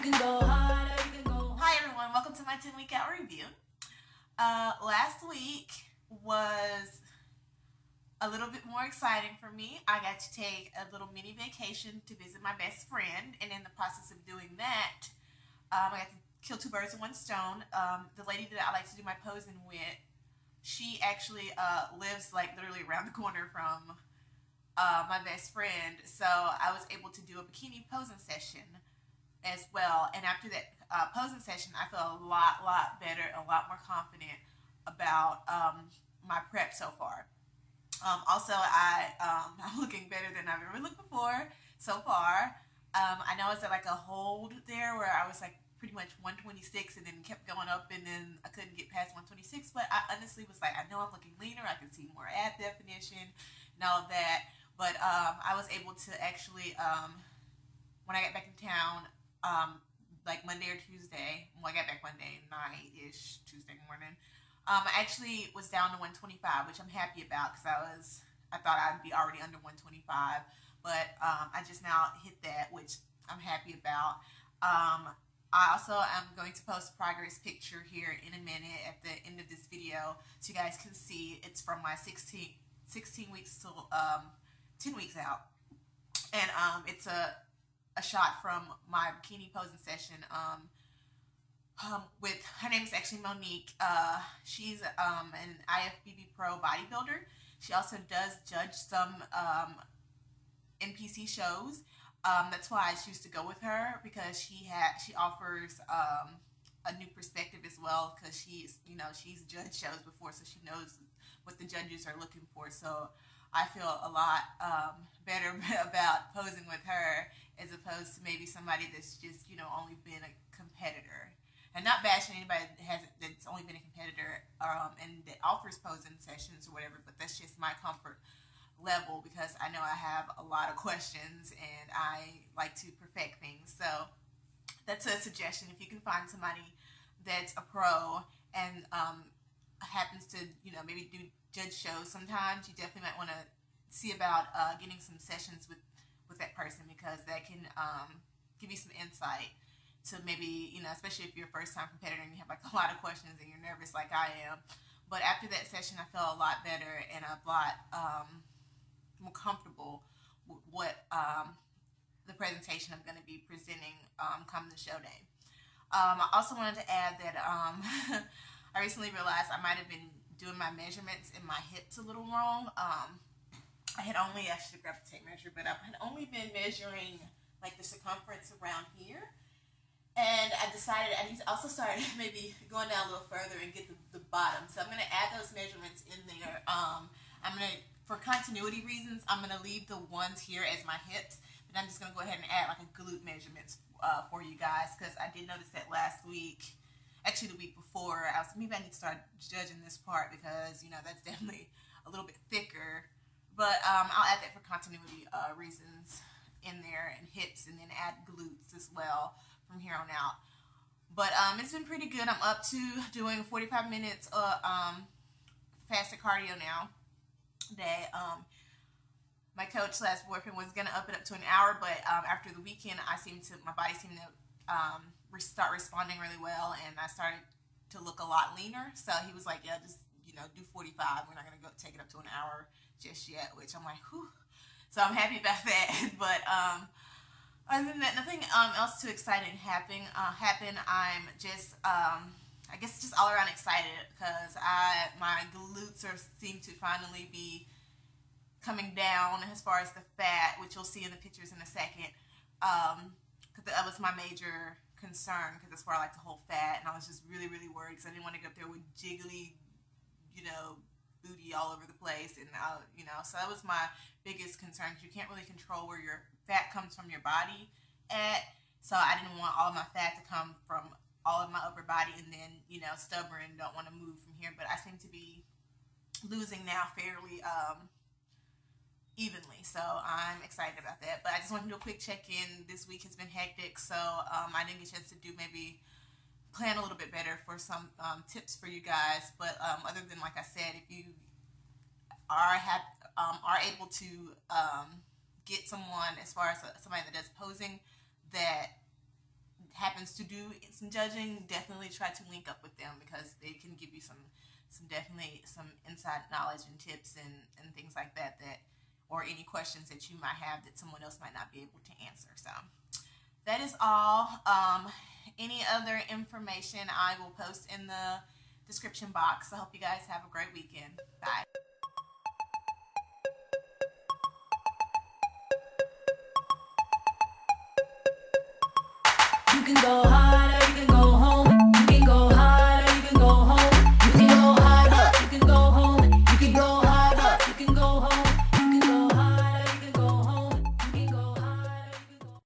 can go harder, you can go. Hi everyone, welcome to my 10-week out review. Last week was a little bit more exciting for me. I got to take a little mini vacation to visit my best friend, and in the process of doing that, I got to kill two birds with one stone. The lady that I like to do my posing with, she actually lives like literally around the corner from my best friend, so I was able to do a bikini posing session as well. And after that posing session, I felt a lot better, a lot more confident about my prep so far. Also, I'm looking better than I've ever looked before so far. I know it's at like a hold there where I was like pretty much 126 and then kept going up, and then I couldn't get past 126, but I honestly was like, I know I'm looking leaner, I can see more ab definition and all of that. But I was able to actually, when I got back in town, like Monday or Tuesday, well, I got back Monday night-ish, Tuesday morning, I actually was down to 125, which I'm happy about because I thought I'd be already under 125, but I just now hit that, which I'm happy about. I also am going to post a progress picture here in a minute at the end of this video so you guys can see. It's from my 16 weeks to 10 weeks out, and it's a shot from my bikini posing session with, her name is actually Monique. She's an IFBB pro bodybuilder. She also does judge some NPC shows. That's why I choose to go with her, because she offers a new perspective as well, because she's judged shows before, so she knows what the judges are looking for. So I feel a lot better about posing with her as opposed to maybe somebody that's just only been a competitor. And not bashing anybody that's only been a competitor and that offers posing sessions or whatever, but that's just my comfort level, because I know I have a lot of questions and I like to perfect things. So that's a suggestion. If you can find somebody that's a pro and happens to maybe do judge shows sometimes, you definitely might want to see about getting some sessions with that person, because that can give you some insight to maybe, especially if you're a first-time competitor and you have like a lot of questions and you're nervous like I am. But after that session, I felt a lot better and a lot more comfortable with what the presentation I'm going to be presenting come the show day. I also wanted to add that I recently realized I might have been doing my measurements in my hips a little wrong. I should grab the tape measure, but I had only been measuring like the circumference around here. And I decided I need to also start maybe going down a little further and get the bottom. So I'm going to add those measurements in there. For continuity reasons, I'm going to leave the ones here as my hips, but I'm just going to go ahead and add like a glute measurements for you guys, because I did notice that last week, actually the week before, maybe I need to start judging this part, because that's definitely a little bit thicker. But I'll add that for continuity reasons in there, and hips, and then add glutes as well from here on out. But it's been pretty good. I'm up to doing 45 minutes fasted cardio now. That my coach / boyfriend was gonna up it up to an hour, but after the weekend, my body seemed to start responding really well, and I started to look a lot leaner. So he was like, "Yeah, just do 45. We're not gonna go take it up to an hour just yet," which I'm like, whew. So I'm happy about that. But other than that, nothing else too exciting happened. I'm just I guess just all around excited, because my glutes seem to finally be coming down as far as the fat, which you'll see in the pictures in a second. Because that was my major concern, because that's where I like to hold fat, and I was just really worried, because I didn't want to go up there with jiggly, booty all over the place, and so that was my biggest concern, because you can't really control where your fat comes from your body at. So I didn't want all of my fat to come from all of my upper body, and then stubborn, don't want to move from here. But I seem to be losing now fairly evenly, so I'm excited about that. But I just wanted to do a quick check-in. This week has been hectic, so I didn't get a chance to maybe plan a little bit better for some tips for you guys. But other than, like I said, if you are able to get someone, as far as somebody that does posing, that happens to do some judging, definitely try to link up with them because they can give you some definitely some inside knowledge and tips and things like that, or any questions that you might have that someone else might not be able to answer. So that is all. Any other information I will post in the description box. I hope you guys have a great weekend. Bye. You can go hard.